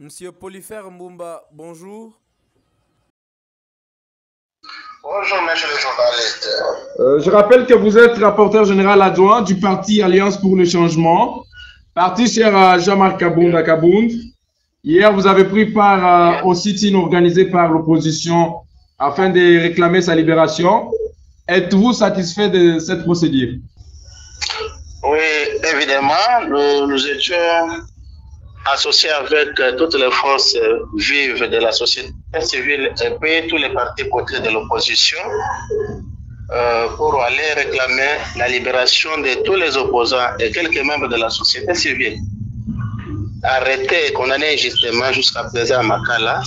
Monsieur Polyphère Mbumba, bonjour. Bonjour, monsieur le journaliste. Je rappelle que vous êtes rapporteur général adjoint du parti Alliance pour le changement, parti cher à Jean-Marc Kabound à Kabound. Hier, vous avez pris part au sit-in organisé par l'opposition afin de réclamer sa libération. Êtes-vous satisfait de cette procédure? Oui, évidemment, nous étions associés avec toutes les forces vives de la société civile et puis tous les partis politiques de l'opposition pour aller réclamer la libération de tous les opposants et quelques membres de la société civile arrêtés et condamnés injustement jusqu'à présent à Makala.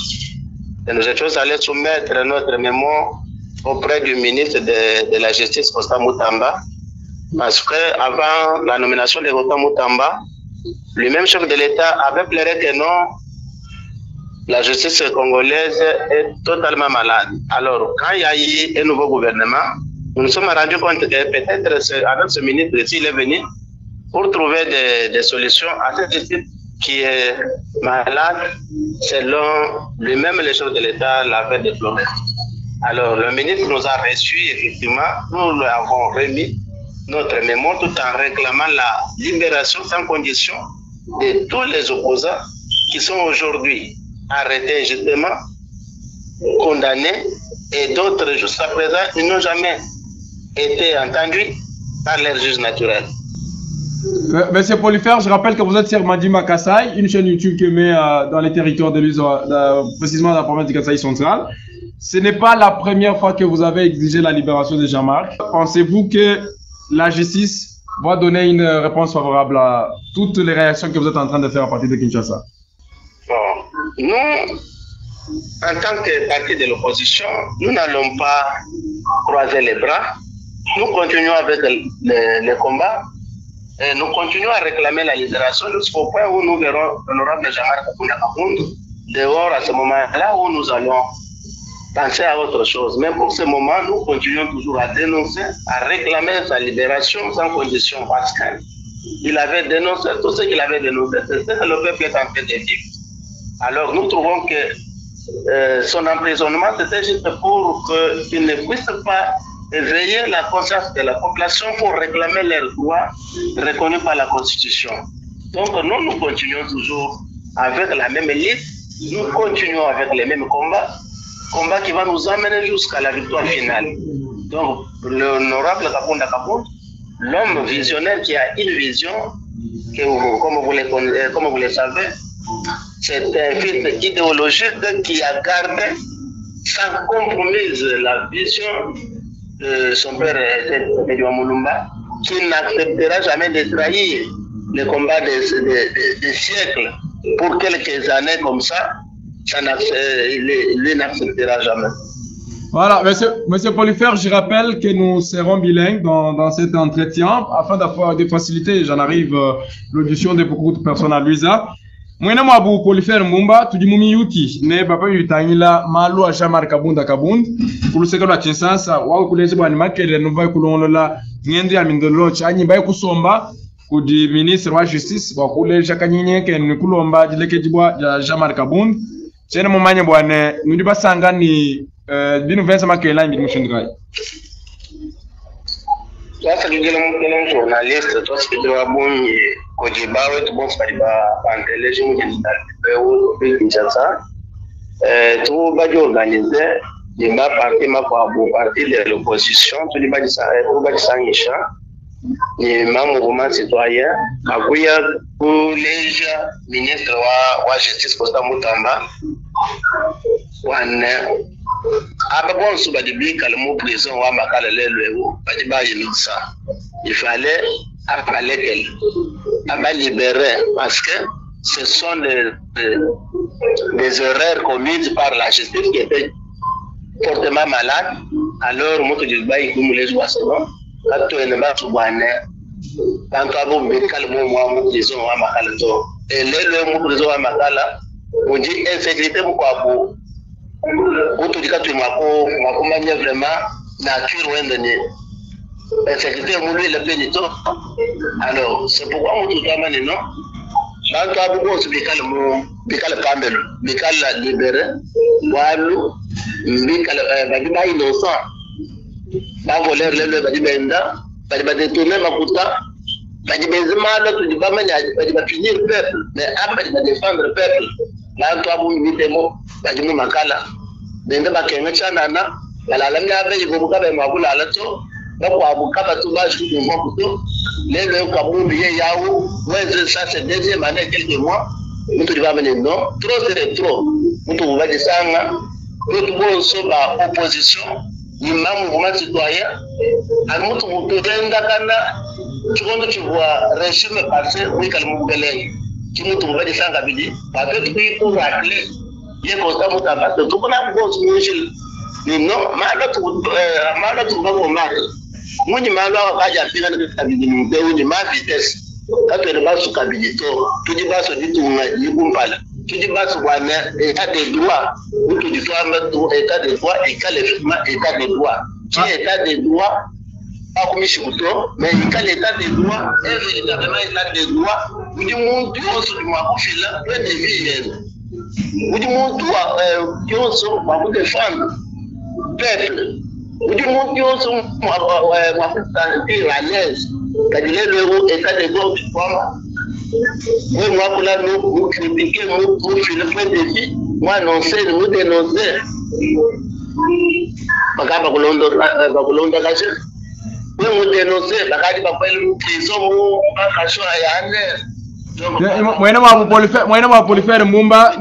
Et nous étions allés soumettre notre mémoire auprès du ministre de la Justice, Constant Moutamba, parce qu'avant la nomination de Constant Moutamba, lui-même chef de l'État avait plaidé que non, la justice congolaise est totalement malade. Alors, quand il y a eu un nouveau gouvernement, nous nous sommes rendus compte que peut-être avec ce ministre, il est venu pour trouver des solutions à cette justice qui est malade, selon lui-même le chef de l'État l'avait déploré. Alors, le ministre nous a reçus, effectivement, nous lui avons remis notre mémoire tout en réclamant la libération sans condition de tous les opposants qui sont aujourd'hui arrêtés injustement, condamnés, et d'autres jusqu'à présent, ils n'ont jamais été entendus par leurs juges naturels. Monsieur Polyphère, je rappelle que vous êtes sur Mandima Kassai, une chaîne YouTube qui met dans les territoires de l'USO, précisément dans la province du Kassai central. Ce n'est pas la première fois que vous avez exigé la libération de Jean-Marc. Pensez-vous que la justice va donner une réponse favorable à toutes les réactions que vous êtes en train de faire à partir de Kinshasa? Bon, nous, en tant que parti de l'opposition, nous n'allons pas croiser les bras. Nous continuons avec le combat et nous continuons à réclamer la libération jusqu'au point où nous verrons l'honorable Jean-Marc Kabound dehors à ce moment-là où nous allons penser à autre chose. Mais pour ce moment, nous continuons toujours à dénoncer, à réclamer sa libération sans condition parce qu'il avait dénoncé tout ce qu'il avait dénoncé. C'est ce que le peuple est en train de vivre. Alors nous trouvons que son emprisonnement, c'était juste pour qu'il ne puisse pas éveiller la conscience de la population pour réclamer leurs droits reconnus par la Constitution. Donc nous continuons toujours avec la même élite, nous continuons avec les mêmes combats qui va nous amener jusqu'à la victoire finale. Donc, l'honorable Kabound, l'homme visionnaire qui a une vision, que comme vous le savez, c'est un fils idéologique qui a gardé sans compromise la vision de son père Edouard Moulumba, qui n'acceptera jamais de trahir le combat des siècles pour quelques années comme ça. Il n'acceptera jamais. Voilà, monsieur Polyphère, je rappelle que nous serons bilingues dans cet entretien afin de faciliter, j'en arrive, l'audition de beaucoup de personnes à Luisa. Moi, je suis Polyphère Mbumba, tu dis Moumi Yuti, ne papa Yutangila, Malo à Jean-Marc Kabound à Kabound, pour le secteur de la Kinshasa, ou pour les ébois que les nouveaux coulons là, Niendi Amindolo, Chani Baïkousomba, ou du ministre de la Justice, ou pour les Jacaniniens qui nous coulomba, du Lekedibois, Jean-Marc Kabound. C'est un moment où nous devons s'engager d'une nouvelle semaine que l'on a mis sur le travail. Toi, c'est un journaliste, toi, c'est un bon Kojiba, tu bon, c'est un télévision qui Kinshasa. Tu vas organiser, il m'a parti de l'opposition, tu vas dire ni mouvement citoyen, Aguya, collège, ministre de la Justice, Constant Moutamba, bon, sous le calme, prison, ou Makala, il fallait appeler qu'elle a libéré parce que ce sont des erreurs commises par la justice qui étaient fortement malades. Alors, moi, je dis, il les joie, c'est bon. Quand tu es le maître, quand tu as beau médical, moi, prison, à Makala, et les prison à Makala, on dit insécurité, pourquoi vous? Quand tu dis que tu m'as vraiment nature ou insécurité, lui, le pénitent. Alors, c'est pourquoi on dit que maintenant, bantu abuko bikala mu bikala pambelo bikala libéré walu bikala badiba innocent ba voler le badibenda badiba détourner makuta badiba zimala tu diba manya badiba finir peuple mais aba badiba défendre peuple bantu abu mitemo badimu makala benda bakenga chanana balala ngabe yibuka be makula alato bako abuka tu ba ju de mokuto le kabumbi ye yawo ouais ça c'est deuxième année quelques mois mutu diba menya non trop c'est trop mutu baje sanga mutu bonso ba opposition ni mamu kuma citoyen amutu mutenda kana chikondo chibwa régime passé oui kalmu beleng kimutu baje sanga bidi ba petu ko rakle ye ko ta mutaba to kuna ko solution ni no malo tu ba ko mal munyi malo akaja pina na kabidi ni mbeuni ma vitesse kato ne basu kabidi to tuji basu ditunga yikumpala tuji basu wana état de droit ou tu dis toi état de droit et effectivement état de droit qui état de droit pas comme chikuto mais il état de droit est véritablement état de droit nous dit mon Dieu sur du moi profila plein de vie nous dit mon Dieu qui sont pour défendre peuple nous dit mon Dieu sont moi sentir à l'aise kadile le état de droit du pouvoir moi pour là nous critiquer nous profiler plein de vie moi annoncer nous dénoncer bakaba kulonda kaje nous dénoncer bakadi bapel prison mu bakasho ayane mwena wa polifer mumba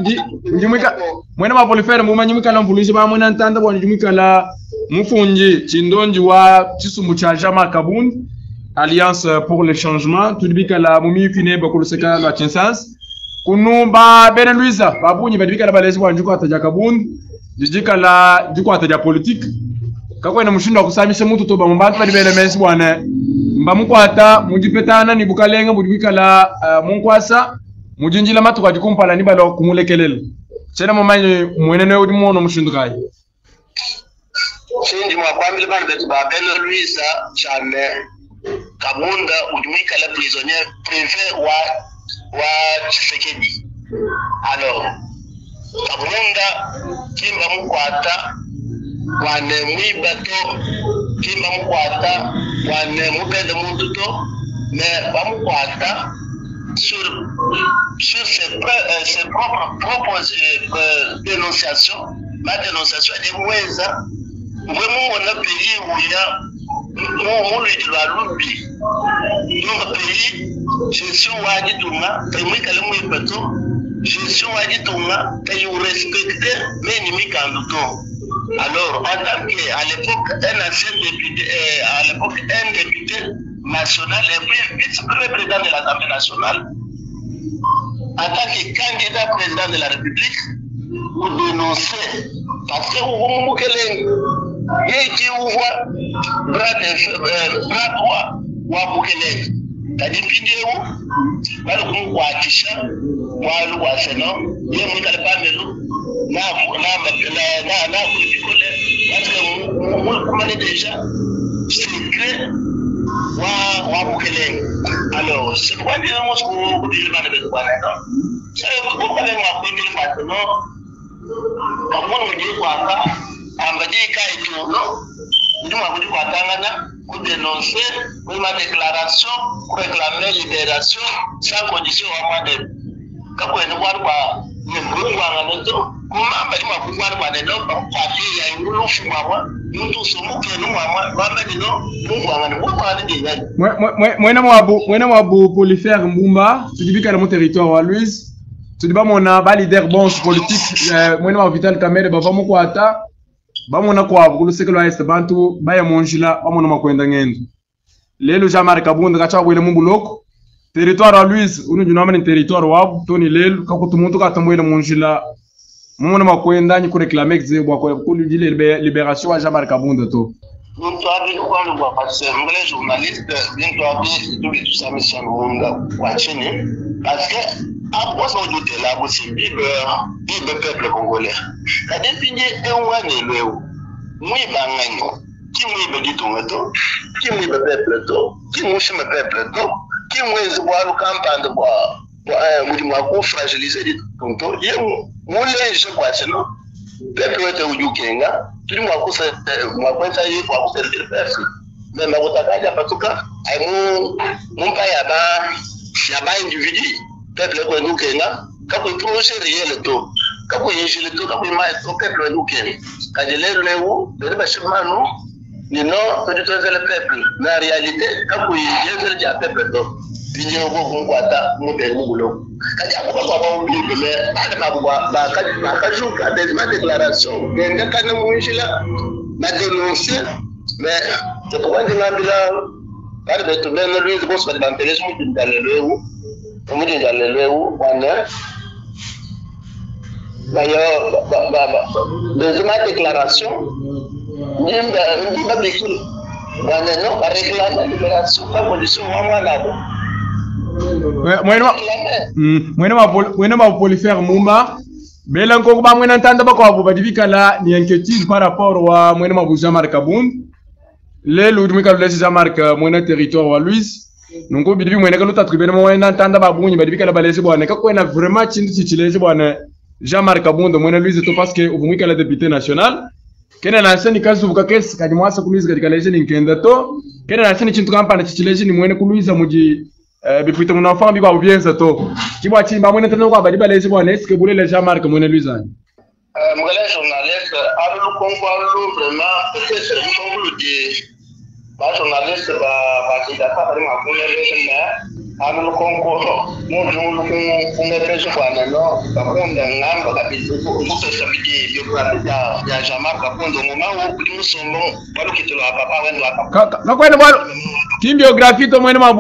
njimika mwena wa polifer mumba njimika la polisi ba mwena ntanda bwa njimika la mufunji chindonji wa chisumbu cha Jama Kabundi Alliance pour le changement tudibika la mumi kine bakulu seka la Chinsans kunumba bene Luisa babunyi badibika la balezi wa njuko ataja Kabundi jijika la njuko ataja politique kako ina mushindo kusamisha mutu to bambantu badibele mesi bwana mbamukwata mujipetana ni bukalenga mudibika la munkwasa mujinjila matu kwa jikumpala ni balo kumulekelele chena mamanyi mwenene udi muono mushindu kai sindi mwa kwambile bana betu babele Luisa chane Kabunda ujumika la prisonnier privé wa Tshisekedi. Alors Kabunda kimba mukwata wane mwibato kimba mukwata wane mupende mututo mais bamukwata sur ses propres dénonciations. Ma dénonciation est mweza vraiment on a payé où il y a mon pays gestion wadi tunga temwe kale mu ipato gestion wadi tunga tayi respecter mais ni mikanduto. Alors en tant que à l'époque un ancien député un député national et puis vice-président de l'Assemblée nationale en tant que candidat président de la République vous dénoncez parce que vous moukeleng yeki uwa bras droit wa Bukelele tadi video bali kumwatisha walu wa seno ye mwikale pamelu na kulikole parce que kumane déjà secret wa Bukelele. Alors c'est quoi dire moi ce que vous dites pas de quoi là ça vous pouvez m'appeler maintenant comme on dit quoi ambaji kai tu no nduma kudi kwa tangana ku dénoncer ku ma déclaration ku réclamer libération sans condition wa mwade kako ene kwa ni ngwa ngalo kuma ambaji makugwa kwa neno kwa ya ngulu fumwa mtu somuke no mwa bamba dino ngwa ngalo kwa ni mwena mwabu Polifer Mbumba tudibika na mon territoire wa Louise tudiba mona ba leader bon politique mwena wa Vital Kamerhe bava mo kwata bamona kwa bugulusekelo wa este bantu baya monjila bamona makwenda ngendo lelo Jean-Marc Kabunda gacha bwele mumbuloko territoire wa Louise unujunama ni territoire wa toni lelo kakutu muntu katambwele monjila mona makwenda ni ku réclamer que bwa ko kulu libération wa Jean-Marc Kabunda to muntu abi kwa lwa parce que ngale journaliste bintu abi tout ça mission munga wa chini parce que après son doute là aussi bibe peuple congolais la définir un leo muy banganyo qui muy bedito ngato qui muy peuple to qui muy cheme peuple to qui muy zwa lu campagne de bois mwaku fragiliser dit tonto ye mole je quoi sinon peuple était ujukenga tuli mwaku sa mwakwenta ye kwa kusertir peuple mais makutakaja patuka ay mumpa ya ba individu peuple ko ujukenga kako projet réel to kako yinjile to kako mai to peuple ujukenga kajelero lewu de ba shimano ni no to le peuple na réalité kako yinjile ja peuple to binyo go ngwata mo be ngulo kaja ko ba mbile ale ba kajuka des ma déclaration ngenda kana munjila na dénoncer mais c'est pourquoi je m'ambila par de tout ben lui ko so dans télévision mu dalelewu wana des ma déclaration nimba bikini wana no réclame libération pas condition wana mwene ma Polyphère Mumba bela nkongo ba mwene ntanda ba kwa bubadibika la ni inquiétude par rapport wa mwene ma Jean-Marc Kabund le ludumika le Jean-Marc mwene territoire wa Louis nungo bidibi mwene ka luta tribune mwene ntanda ba bunyi badibika la balezi bwana ka kwena vraiment chindu chichilezi bwana Jean-Marc Kabund mwene Louis to parce que ubumika la député national kena na seni kazi buka kesi kadi mwasa kuluiza katika leje ni nkenda to kena na seni chintu kampana chichilezi ni mwene kuluiza muji bipite mon enfant bi ba bien ça to kibwa chimba mwene tano kwa badiba lezi bwana est-ce que boule le Jean-Marc mwene Louis Mugala journaliste, avec le concours, vraiment, peut-être que vous dites, les journalistes, qui sont pas vraiment pour les mais avec le concours, nous devons mettre ce point là, par contre, on a des responsabilités biographiques de Jean-Marc, par contre, au moment où nous sommes bons, pas le quitter le papa, quand quoi ne qui biographie to mwene ma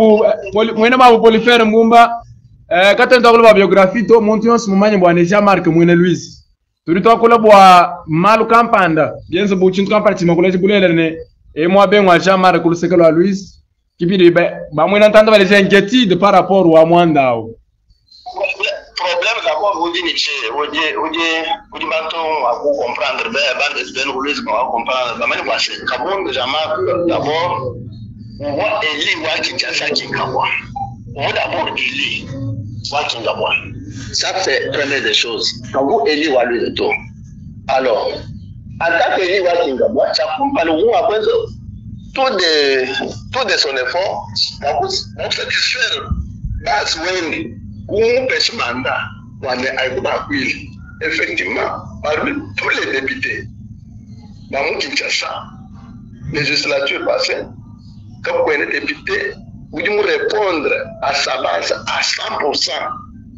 Polyphère Mumba quand on parle de biographie to montion ce moment bwana Jean-Marc mwene Louis turito kula bwa malu kampanda bienzo buchintu kampanda chimakula chibulele ne et moi ben wa Jean-Marc kulu sekelo a Louis kibidi ba mwene ntanda bale inquiétude par rapport wa mwandao problème d'abord vous dit manto à comprendre ben Louis va comprendre ba mani kwase kabon Jean-Marc d'abord moi Eli wa Kinshasa Kingawa moi d'abord Eli wa Kingawa ça c'est première des choses quand vous Eli wa lui to alors en tant que Eli wa Kingawa ça compte le mot après tout de son effort pour satisfaire base when on peut mandat on est à Kubakwil effectivement parmi tous les députés dans mon Kinshasa législature passée comme vous êtes député, vous devez répondre à sa base à 100%.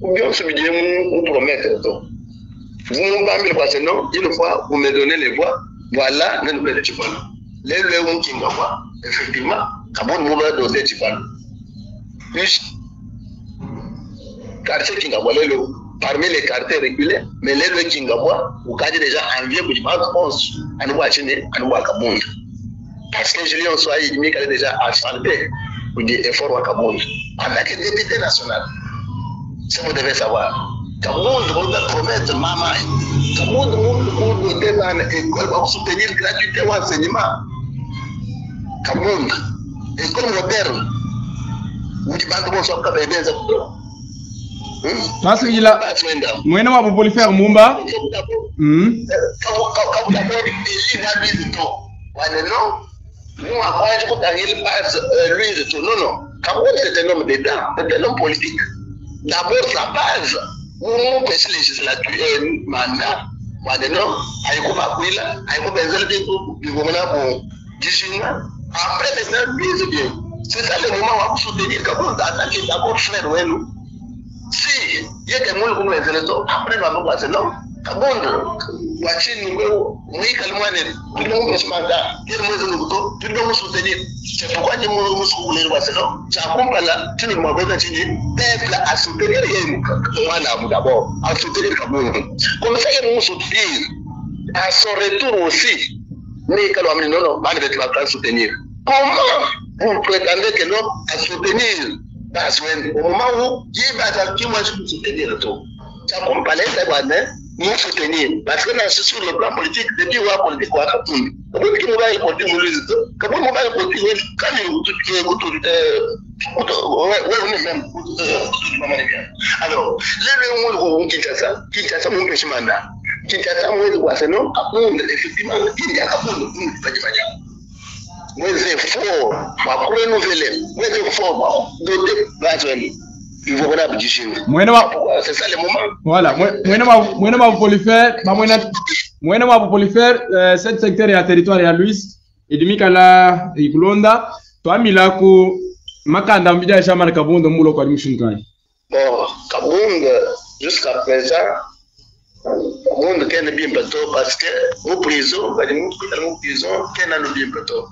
Ou bien vous promettez tout. Vous ne m'avez pas dit non, une fois vous me donnez les voix, voilà, nous ne pouvons pas. Les gens qui nous voient, effectivement, quand vous me donnez les voix. Puis, quartier qui nous voit, parmi les quartiers régulés, mais les gens qui nous voient, vous avez déjà envié pour dire, on nous voit chez nous, on nous voit Kabund. Parce que Julien Soa il a déjà asphalté pour des efforts à Kabund. En tant que député national, ça vous devez savoir. Kabund doit promettre maman. Kabund doit donner dans l'école pour soutenir gratuitement l'enseignement. Kabund, école moderne. Vous dites pas comment ça va bien ça. Parce qu'il a moi non ma Polyphère Mumba. Kabund d'abord il a mis le temps. Non. Nous avons il passe lui de tout. Non. Kabund c'est un homme d'État, c'est un homme politique. D'abord sa base, nous pêche législature mandat. Maintenant, avec Kubakwila, avec Benzel du gouvernement pour 18 ans. Après maintenant, lui bien. C'est ça le moment où on soutenir Kabund d'attaquer d'abord frère Wenu. Si il y a des gens qui ont après nous avons passé non. Kabund, wachini mwi kalmane tout le monde se mandat il tout le monde soutenir c'est pourquoi nous nous soutenir parce que ça compala tout le monde va dire peuple à soutenir moi d'abord à soutenir Kabund comme ça ils nous soutenir à son retour aussi mais quand on non malgré tout va soutenir comment vous prétendez que non à soutenir parce que au moment où il va qui moi je soutenir tout ça compala ça va nous soutenir parce que sur le plan politique depuis la politique quoi Kabund qui nous va politique nous quand on va politique quand il on est même. Alors, le monde Kinshasa, mon péché mandat. Kinshasa, moi, c'est non, effectivement, il y a moi, c'est fort, ma renouveler, moi, c'est fort, doter, il faut qu'on du chine. C'est ça le moment. Voilà, moi, vous faire, cette secteur et territoire et à Louis, et demi kala, et Kulonda, toi, Milako, Makanda, Mbida, Jamal Kabonde, Moulo, Kalimushinkai. Bon, Kabonde, jusqu'à présent, le monde qui est bien bateau parce que nos prisons, nos prisons, qui est bien bateau.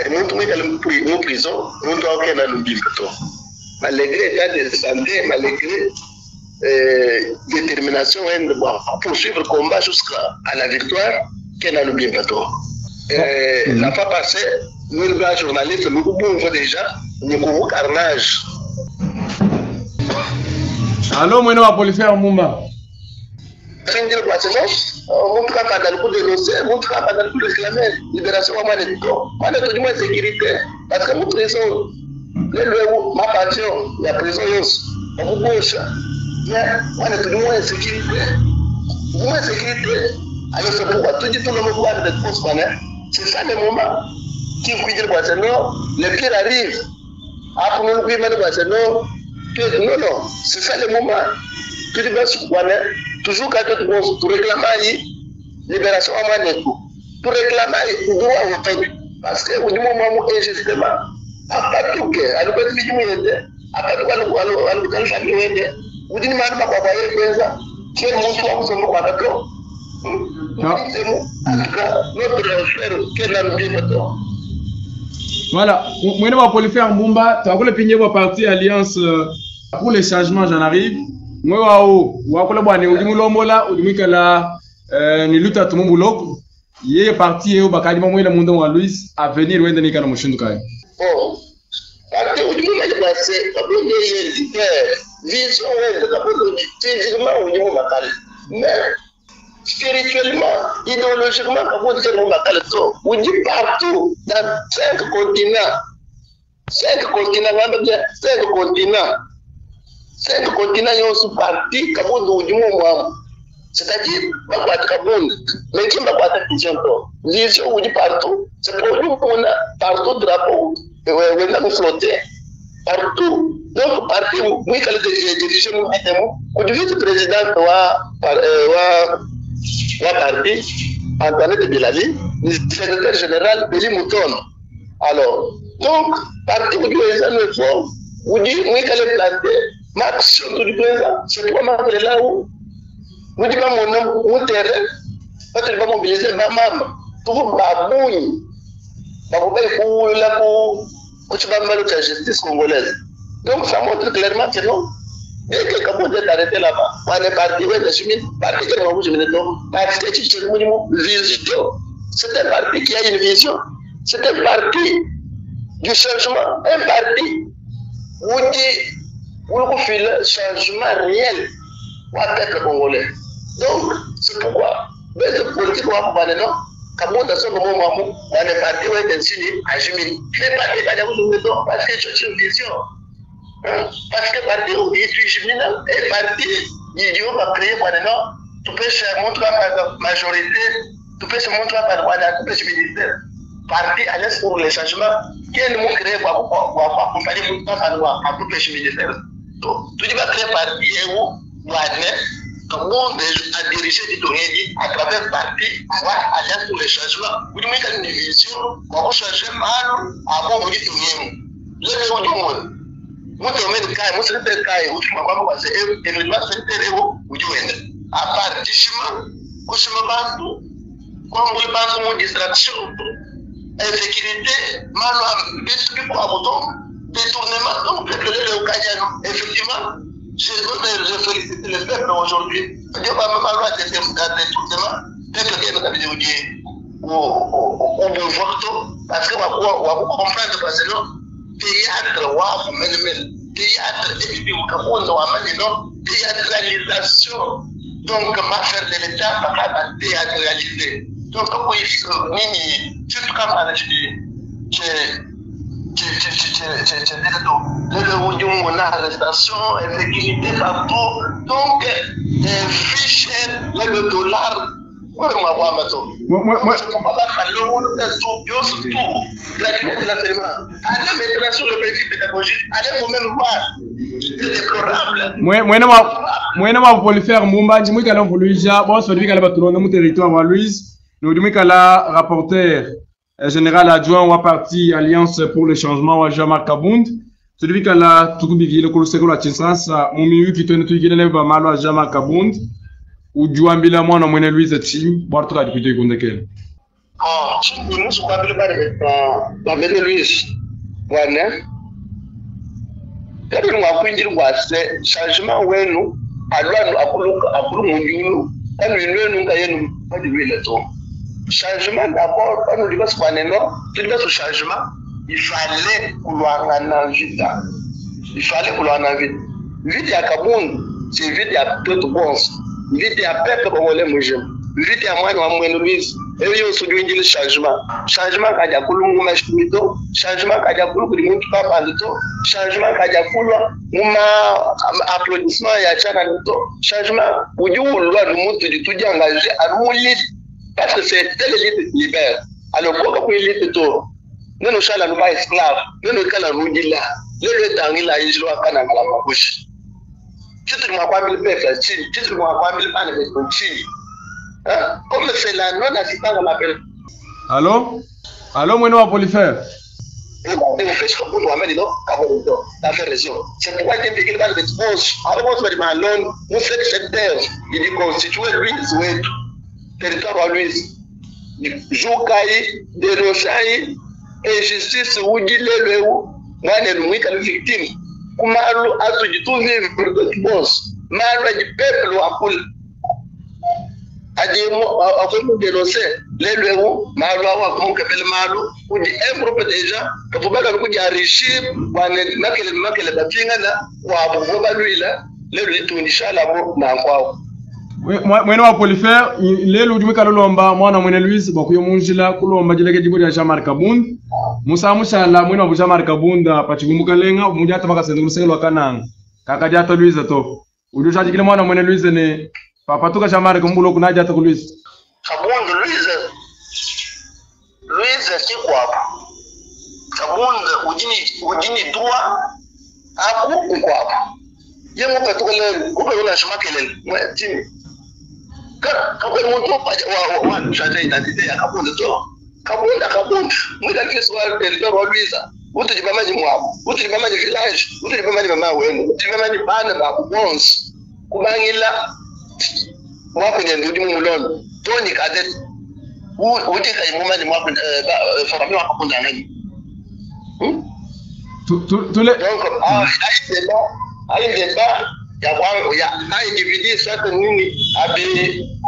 Nos prisons, nous doit qu'il y ait bien bateau. Malgré l'état de santé, malgré détermination, on poursuivre le combat jusqu'à la victoire, qu'il y ait bien bateau. La fois passée, nous, les journalistes, nous pouvons déjà, nous avons carnage. Allô, moi, on va faire un moment. On ne pas dans le coup de dossier, on ne pas dans le coup de réclamer libération à Manéto. Manéto, du moins, sécurité. Parce que nous prison, ma passion, la prison, on vous gauche. Mais Manéto, du moins, sécurité. Du moins, sécurité. Alors, c'est pourquoi tout dit tout le monde voit de poste, c'est ça le moment. Qui vous dit que non, le pire arrive. Après, nous, non, c'est ça le moment. Tout le monde toujours quand tu réclames la libération à Manéto, tu réclames le droit au peuple. Parce que au moment où injustement, à partir de à l'ouest du monde, à partir de l'ouest du monde, vous dites mal ma papa est ça. Qui est mon toit, vous sommes pas d'accord. En tout cas, notre frère, quel a le bien. Voilà, moi je vais pour le faire Mumba, tu as le pigné pour partir Alliance pour les changements, j'en arrive. Moi wakula bwana udimulombola udimikala ni luta tumumuloko yeye parti yo bakali mamwe na mundo wa Louis avenir wende ni kana mushindu kai oh parti udimulombola base abonye yezi vision wende kabodo physiquement udimulombola mais spirituellement idéologiquement kabodo udimulombola to udi partout dans 5 continents 5 continents 5 continents sont partis, c'est-à-dire, mais qui m'a pas vision vision partout, c'est pour nous qu'on a partout drapeau, on a flotté, partout. Donc, parti, oui, quand les dirigeants nous disent, le vice-président wa parti, Antoinette Bilali, le secrétaire général, Béli Mouton. Alors, donc, parti, vous dites, oui, quand les plantés, Max, tout du président, c'est toi, Marc, là où vous dites pas mon nom, mon terrain, parce que je vais mobiliser ma maman, pour vous babouiller, pour la pour tu vas mal la justice congolaise. Donc, ça montre clairement que non. Et que quand vous êtes arrêté là-bas, on est parti, ouais, je suis parti, que vous avez parce que tu as une vision. C'est un parti qui a une vision. C'est un parti du changement, un parti où on dit. Pour faire le changement réel au peuple congolais. Donc, c'est pourquoi, mais politique, on va parler non, comme on a ce moment, on est parti, on est insigné à Jimmy. Mais pas de parce que j'ai une vision. Parce que parti, on dit, Jimmy, est parti, l'idiot va créer, non, tu peux se montrer par la majorité, tu peux se montrer par la ministère. Parti à l'aise pour les changements, quel mot créé pour accompagner mon temps à tout le ministère. Tu dis pas très parti et où tout le monde a dirigé du domaine à travers parti à alliance pour les changements. Vous dites qu'il y a une vision, on va changer mal avant de dire tout le monde. Du monde. Moi, je mets le cas, moi, c'est le cas, où je m'en vais passer, et le match, c'est le héros, où je vais. À part du chemin, où je me bats tout, comme vous pensez mon distraction, insécurité, mal, détruit pour un bouton. Détournement, donc effectivement, je félicite le peuple aujourd'hui. Je ne vais pas me parler de détournement, peut-être qu'il y a au vote, parce que on va comprendre parce que non, théâtre, et puis théâtralisation, donc ma faire de l'État, ma théâtralisé. Donc, surtout quand on a arrestation, sécurité partout. Donc, fiche le dollar. Moi, je rapporteur général adjoint au parti Alliance pour le changement wa Jean-Marc Kabound. Celui qui a la tukubi le koloseko la chinsansa mumiu kitone tukile ba malo a Jean-Marc Kabound ujuambila mwana mwene Louise Tchim barto ka dipute kundekele. Nous sommes pas ba mene Louise wana. Tabi mwakwinjira kwase changement wenu alwanu akulu munjulu anu wenu ngayenu badiwile to. Changement d'abord, quand nous disons ce qu'on est non, ce changement, il fallait couloir en vite. Il fallait couloir en vite. Vite à Kabound, c'est vite à tout bon. Vite à peuple comme on l'aime. Vite à moi, nous Louise. Et il y a aussi le changement. Changement quand il y a coulou, on a chumito. Changement quand il y a coulou, il y a pas parler de tout. Changement quand il y a coulou, on a applaudissement, il y a chana de tout. Changement, où il y a le loi du monde du tout engagé à nous lire. Parce que c'est telle élite qui libère. Alors, pourquoi l'élite tout? Nous ne sommes pas esclaves. Nous ne sommes pas là. Nous ne sommes pas ils jouent à la bouche. Si tu ne m'as pas mis le père, si tu ne m'as pas mis le pan de ton comme c'est la non-assistance, on l'appelle. Allô? Allô, moi, non, Polyphère. C'est pourquoi tu as fait des choses. Alors, on se met à l'homme, nous sommes sectaires. Il est constitué, lui, de territoire à lui. Joukaï, dénonçaï, injustice, ou dit le moi, je suis victime. Comment a du tout vivre de boss? Mal du peuple à poule. A dit, on fait nous dénoncer les loups, malo, comment que le malo, ou dit impropre déjà, que vous pouvez vous dire enrichir, ou à ne que le papier là, ou à vous voir lui là, le tout Inch'Allah, n'a quoi. Moi non Polyphère lelo jumi kalolomba mwana mwene Louise bakuyo munjila kulomba jileke jiburi ya Jean-Marc Kabound musa mushala mwene wa Jean-Marc Kabound pachigumuka lenga munja tabaka sendu kuselo kananga kakajata Louise to ujusha jikile mwana mwene Louise ne papa tuka Jean-Marc mbulo kuna jata ku Louise Kabound Louise kikwapa Kabound ujini droit aku kwapa yemo katukele uko shima kelele mwe tini quand on monte on changer d'identité à Kabound to Kabound mwida kiso wa territoire wa Louisa uti jibama ni mwabo uti jibama ni village uti jibama ni mama wenu uti jibama ni bana ba kubons kubangila mwako ndio ndi mulondo toni kadet uti kai mama ni mwabo famille wa Kabound ngani tous les donc il débat il y a un individu soit nini abi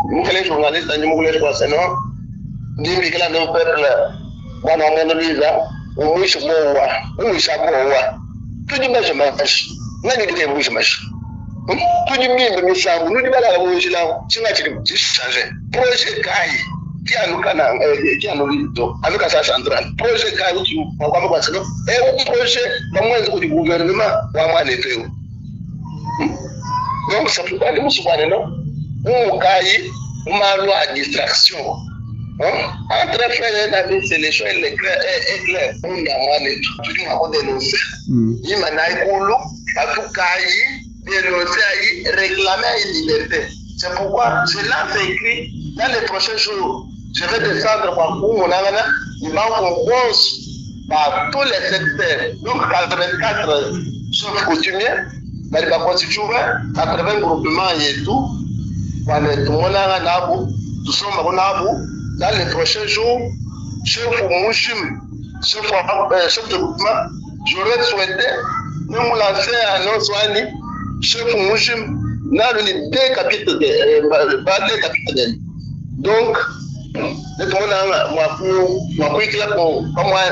mukele journaliste ni mukele kwa seno ndimi kila no peuple bwana ngenoliza umwisho mwa tudi maje mash nani dike mwisho mash tudi mimbe misangu nudi bala bujila chinga changer projet kai anuka sa central projet kai uti kwa kwa seno projet bamwenze kuti gouvernement wa mwane teu donc ça peut pas de musulmane non on caille malo à distraction entre faire la vie c'est les choses les clair on a mwane tout du monde dénoncer il m'a naikulu atukai dénoncer réclamer une liberté c'est pourquoi cela c'est écrit dans les prochains jours je vais descendre par mon nana il va qu'on pense par tous les secteurs donc 84 chefs coutumiers bali ba constituer 80 groupements et tout bali tumonanga nabo tusomba ko nabo dans les prochains jours chef Mouchim chef de groupement j'aurais souhaité nous lancer un Oswani chef Mouchim dans le deux capitales donc le tumonanga moi pour éclater pour moi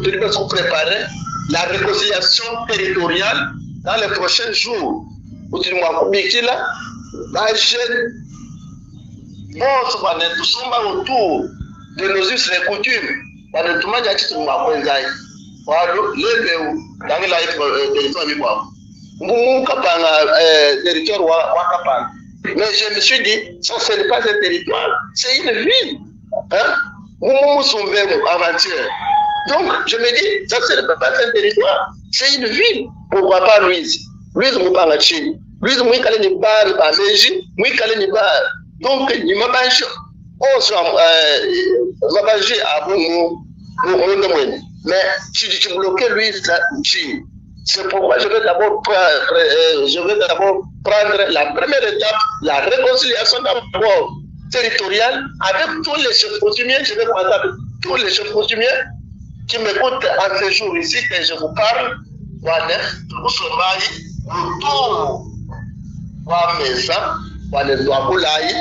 tout le monde sont préparés la réconciliation territoriale dans les prochains jours. Où tu m'as dit là, la jeune, nous sommes autour de nos us et coutumes. wana tumanya chitu mwakwenzai walo lebe dangila territoire mi kwa mbumu kapanga territoire wa kapanga. Mais je me suis dit, ça ce n'est pas un territoire, c'est une ville. Hein? Mbumu sombe avant-hier. Donc je me dis, ça ce n'est pas un territoire, c'est une ville. Pourquoi pas Louise? Louise mupanga chini. Louise mwikale ni bar ba meji, mwikale ni bar. Donc ni mabanjo on soit mabanjo à Bungu. Mais si tu bloques Louise chini. C'est pourquoi je vais d'abord prendre la première étape, la réconciliation d'abord territoriale avec tous les chefs coutumiers. Je vais commencer avec tous les chefs coutumiers qui m'écoutent en ce jour ici que je vous parle. Voilà, tout wa mesa, wale doabulai,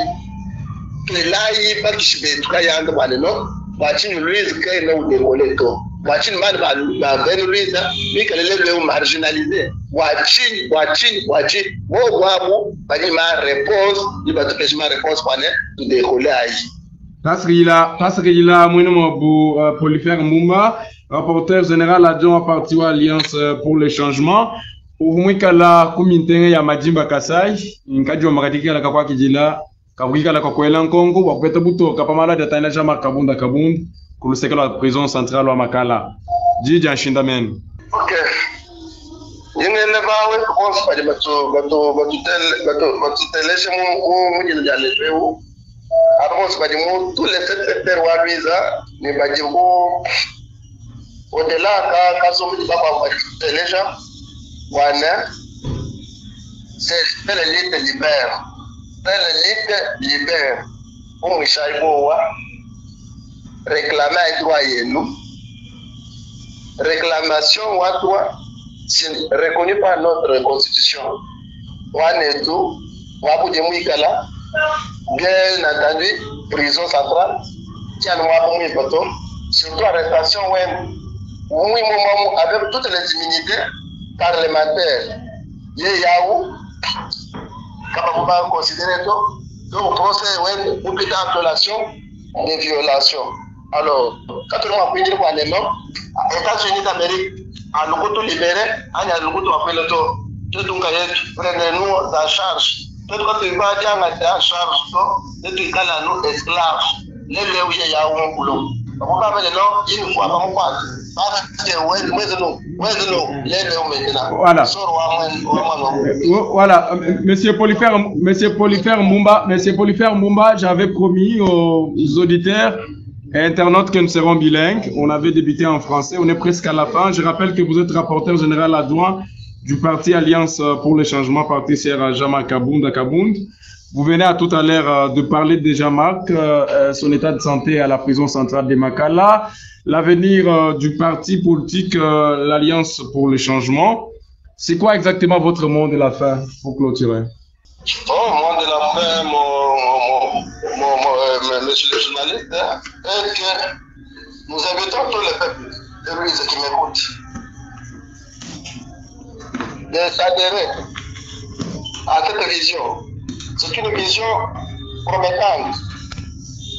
pelai bakishbe tukayanga wale no, wachini Louise kay na udekoleto. Wachini mani ba Ben Louise mi kalele marginalisé. Wachini wo wabu bani ma réponse, il va te faire ma réponse pour ne décoller. Pasrila Mouinomobu Polyphère Mbumba, rapporteur général adjoint parti à Alliance pour le changement. Umwikala kumintenge ya Majimba Kasai, nkaji wa makatiki la kakwa kijila, kawika la kakwela Nkongo, wakweta buto kapamala de taina jama kabunda kuluseka la prison centrale wa Makala. Jiji anshinda menu. Ok. Yengele bawe kuponsi padi batu teleshe mwenye jalejwe hu. Aponsi padi mu, tous les secteurs wa Louisa, ni badi mu, au-delà kaso mwenye baba telesha, wana, c'est l'élite libère. C'est l'élite libère. Pour Michaïboua, réclamer un droit et nous. Réclamation ou droit, c'est reconnu par notre constitution. Wana et tout, Wabu de Mouikala, bien entendu, prison centrale, qui a nommé Wabu surtout arrestation, avec toutes les immunités parlementaires. Yaou, quand on va considérer tout, donc procès ou plus d'appellation de violation. Alors, quand on va dire quoi les noms, aux États-Unis d'Amérique, à l'Okoto libéré, à l'Okoto appelé le tout, donc prenez-nous en charge. Tout quand tu vas dire en charge, tout tu calmes nous esclaves. Les léouyés yaou mon boulot. On va faire le nom une fois par mois. Voilà, Monsieur Polyphère Mbumba, j'avais promis aux auditeurs et internautes que nous serons bilingues. On avait débuté en français, on est presque à la fin. Je rappelle que vous êtes rapporteur général adjoint du parti Alliance pour le changement, parti Sierra Jama Kabound. Vous venez à tout à l'heure de parler de Jean-Marc, son état de santé à la prison centrale de Makala, l'avenir du parti politique, l'Alliance pour le changement. C'est quoi exactement votre mot de la fin pour clôturer? Oh, mot de la fin, monsieur le journaliste, est que nous invitons tous les peuples de Louise qui m'écoutent de s'adhérer à cette vision. C'est une vision promettante.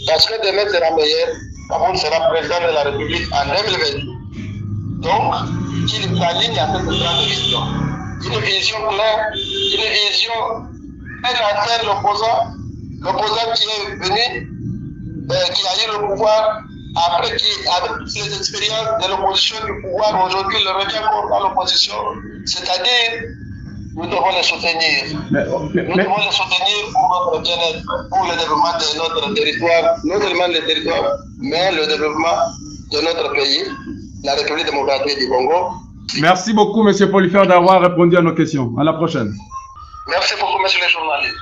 Parce que demain sera meilleur, Kabound sera président de la République en 2020. Donc, il s'aligne à cette grande vision. Une vision claire, une vision, un ancien l'opposant qui est venu, qui a eu le pouvoir, après qui, avec toutes les expériences de l'opposition du pouvoir, aujourd'hui il revient encore à l'opposition. C'est-à-dire, nous devons les soutenir. Nous devons les soutenir pour notre bien-être, pour le développement de notre territoire, non seulement le territoire, mais le développement de notre pays, la République démocratique du Congo. Merci beaucoup, M. Polyphère, d'avoir répondu à nos questions. À la prochaine. Merci beaucoup, monsieur le journaliste.